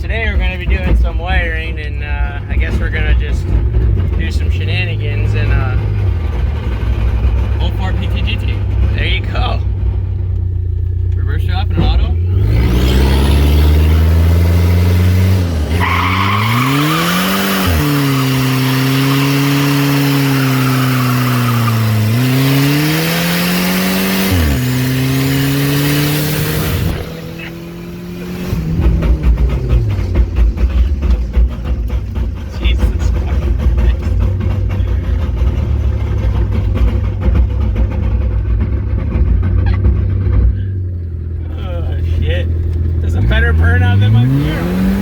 today we're going to be doing some wiring, and I guess we're going to just do some shenanigans and 04 PTGT. There you go. Reverse drop in an auto. Better burnout than my fuel.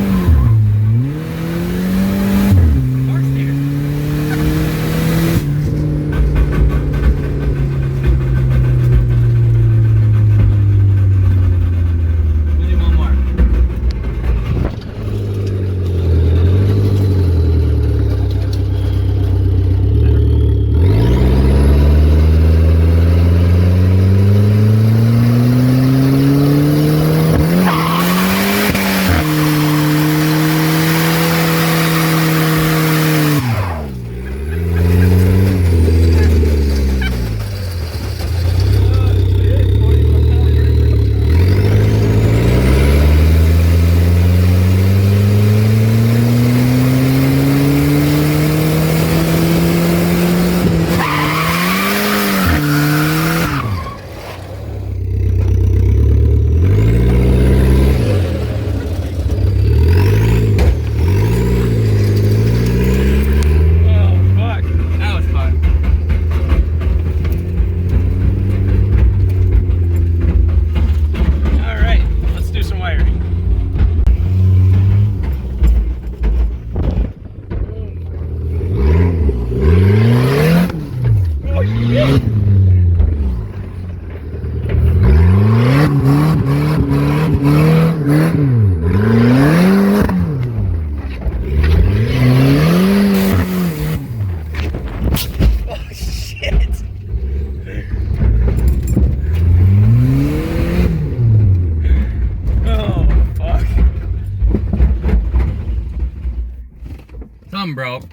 Something broke.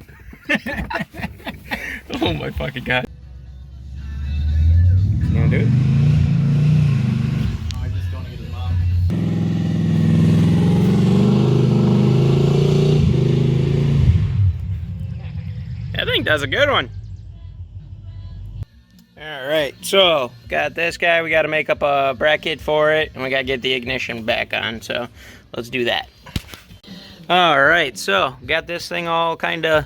Oh my fucking god. You wanna do it? I just don't get them up. I think that's a good one. Alright, so got this guy. We got to make up a bracket for it, and we got to get the ignition back on, so let's do that. Alright, so got this thing all kind of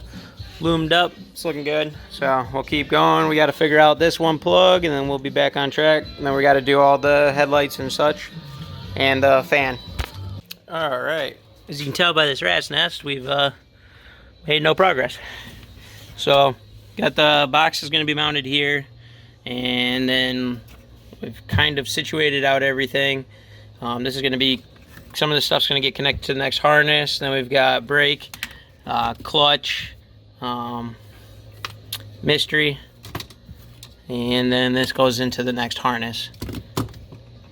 loomed up. It's looking good, so we'll keep going. We got to figure out this one plug, and then we'll be back on track. And then we got to do all the headlights and such, and the fan. Alright, as you can tell by this rat's nest, we've made no progress. So got the box is going to be mounted here, and then we've kind of situated out everything. This is going to be, some of the stuff's going to get connected to the next harness. Then we've got brake, clutch, mystery, and then this goes into the next harness,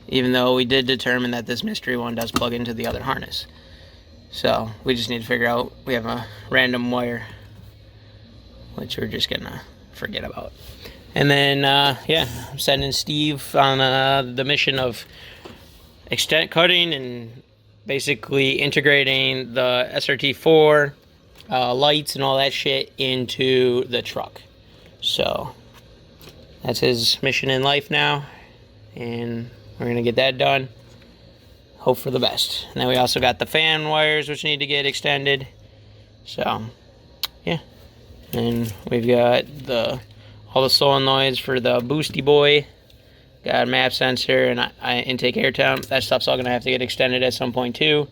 even though we did determine that this mystery one does plug into the other harness. So we just need to figure out, we have a random wire which we're just gonna forget about. And then yeah, I'm sending Steve on the mission of extent cutting and basically integrating the SRT4 lights and all that shit into the truck. So that's his mission in life now, and we're gonna get that done. Hope for the best. And then we also got the fan wires which need to get extended. So yeah, and we've got all the solenoids for the boosty boy. Got a map sensor and intake air temp. That stuff's all gonna have to get extended at some point too.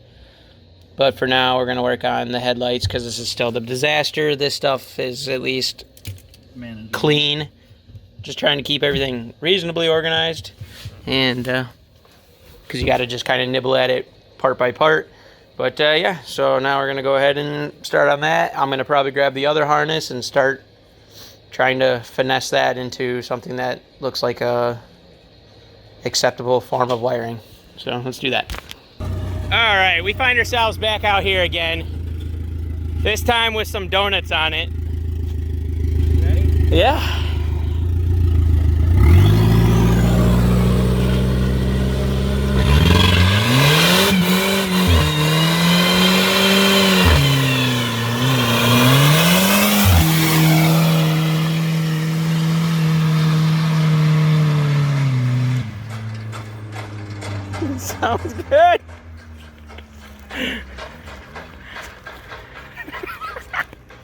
But for now, we're gonna work on the headlights because this is still the disaster. This stuff is at least clean. Just trying to keep everything reasonably organized, and because you got to just kind of nibble at it part by part. But yeah, so now we're gonna go ahead and start on that. I'm gonna probably grab the other harness and start trying to finesse that into something that looks like a acceptable form of wiring. So let's do that. Alright, we find ourselves back out here again. This time with some donuts on it. Ready? Yeah. Sounds good.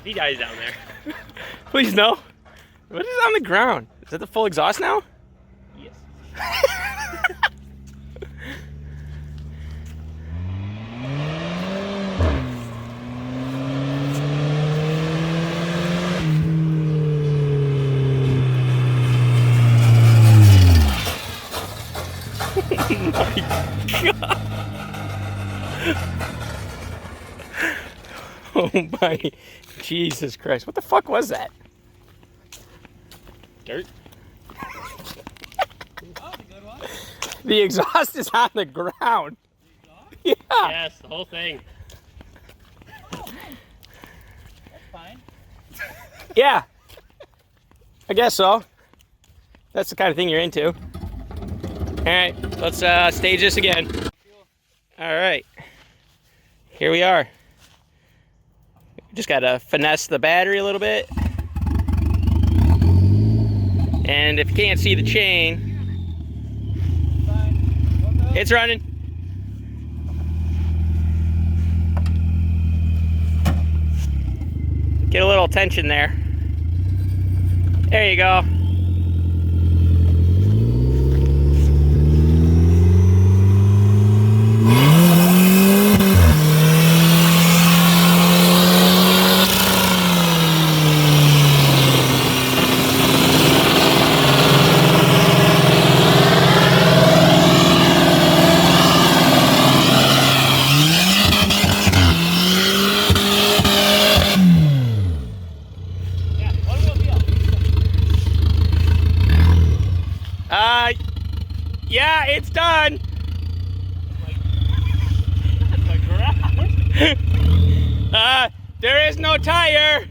He dies down there. Please no. What is on the ground? Is that the full exhaust now? Yes. Oh my Jesus Christ. What the fuck was that? Dirt. The exhaust is on the ground. Yeah. Yes, the whole thing. That's fine. Yeah. I guess so. That's the kind of thing you're into. Alright, let's stage this again. Alright. Here we are. Just gotta finesse the battery a little bit. And if you can't see the chain, it's running. Get a little tension there. There you go. Yeah, it's done. There is no tire.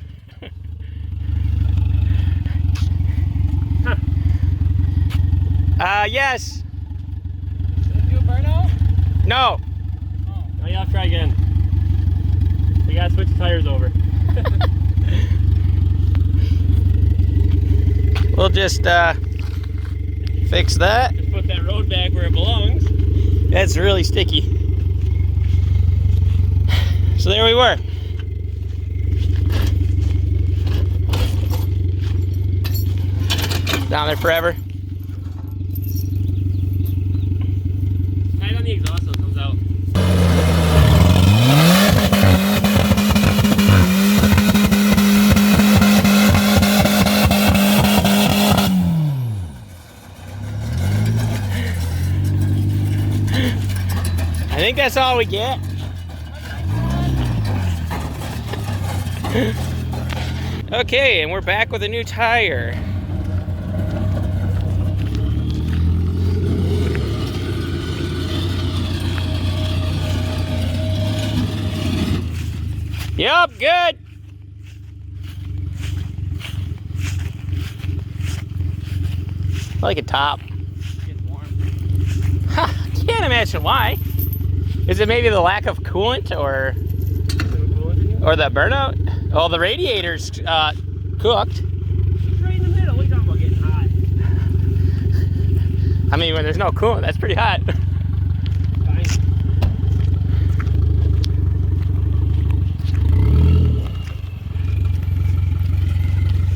Yes. Did it do a burnout? No. Oh. Oh, yeah, I'll try again. We gotta switch the tires over. We'll just fix that. Just put that road back where it belongs. That's really sticky. So there we were. Down there forever. Tight on the exhaust so it comes out. I think that's all we get. Okay, and we're back with a new tire. Yup, good. I like a top. Getting warm. Ha, can't imagine why. Is it maybe the lack of coolant or the burnout? Oh, the radiator's cooked. It's right in the middle. What are you talking about getting hot? I mean, when there's no coolant, that's pretty hot. Fine.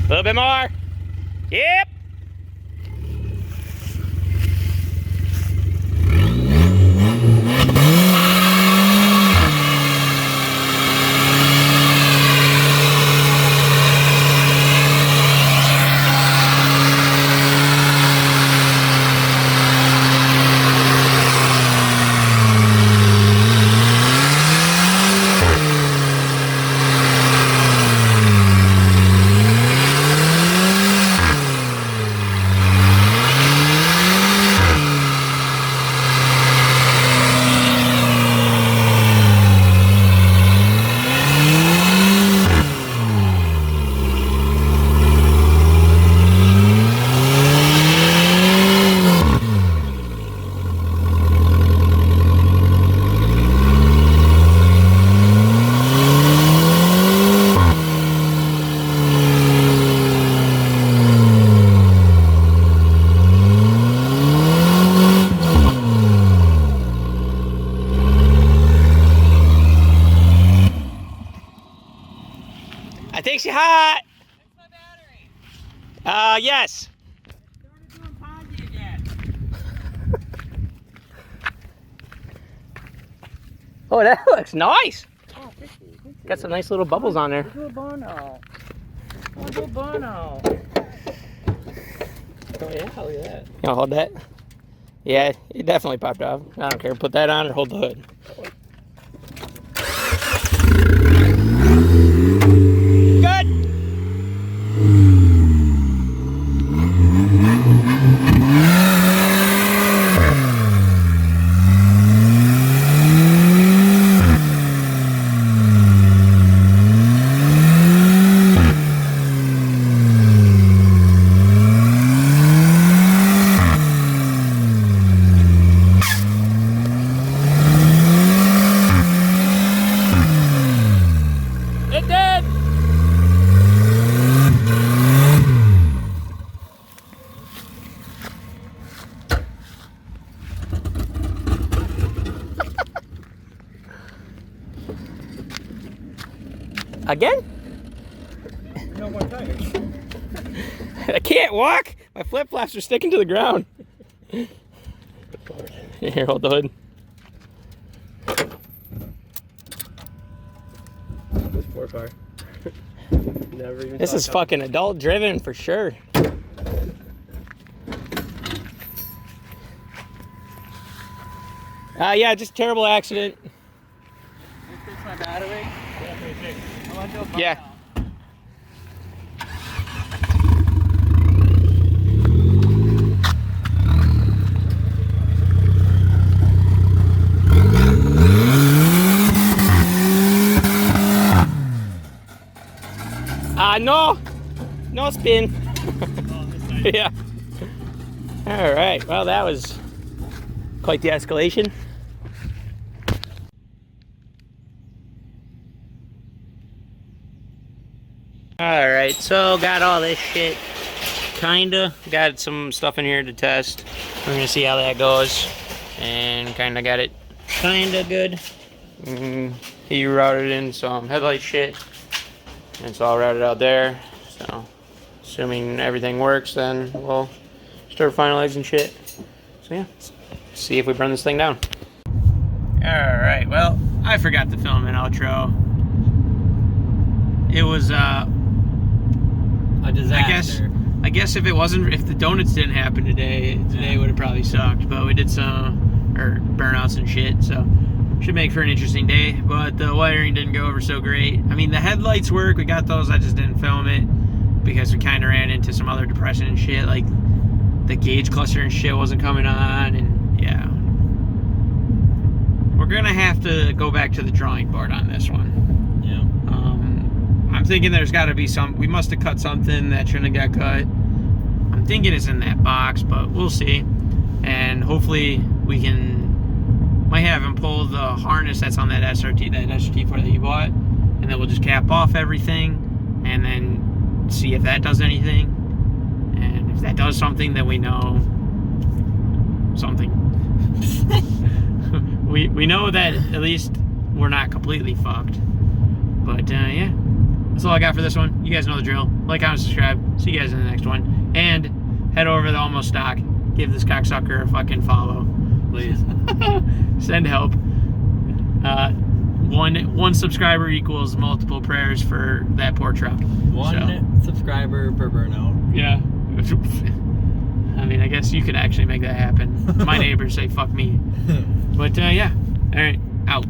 A little bit more. Yep. think she's hot. Fix my battery. Yes. Started doing Ponzi again. Oh, that looks nice. Oh, 50. Got some nice little bubbles on there. Do a bono. Do a bono. Oh yeah, look at that. You want to hold that? Yeah, it definitely popped off. I don't care. Put that on or hold the hood. Good. It did. Again? No more tires. I can't walk. My flip-flops are sticking to the ground. Here, hold the hood. This poor car. Never even. This is fucking adult driven for sure. Yeah, just terrible accident. Fix my battery. I want to do a bono. Yeah. No spin. Yeah. All right. Well, that was quite the escalation. All right. So got all this shit. Kinda got some stuff in here to test. We're gonna see how that goes, and kinda got it kinda good. He routed in some headlight shit. And it's all routed out there, so assuming everything works, then we'll start finalizing shit. So yeah, let's see if we burn this thing down. Alright, well, I forgot to film an outro. It was a disaster. I guess if the donuts didn't happen today would have probably sucked, but we did some burnouts and shit, so should make for an interesting day, but the wiring didn't go over so great. I mean, the headlights work, we got those, I just didn't film it because we kind of ran into some other depression and shit, like the gauge cluster and shit wasn't coming on, and yeah. We're gonna have to go back to the drawing board on this one. Yeah. I'm thinking there's gotta be we must have cut something that shouldn't have got cut. I'm thinking it's in that box, but we'll see. And hopefully we might have him pull the harness that's on that SRT4 that you bought, and then we'll just cap off everything and then see if that does anything. And if that does something, then we know something. we know that at least we're not completely fucked. But yeah, that's all I got for this one. You guys know the drill. Like, comment, subscribe. See you guys in the next one. And head over to the Almost Stock. Give this cocksucker a fucking follow. Please. Send help. One subscriber equals multiple prayers for that poor truck. One subscriber per burnout. Yeah. I mean, I guess you could actually make that happen. My neighbors say fuck me. But yeah. Alright. Out.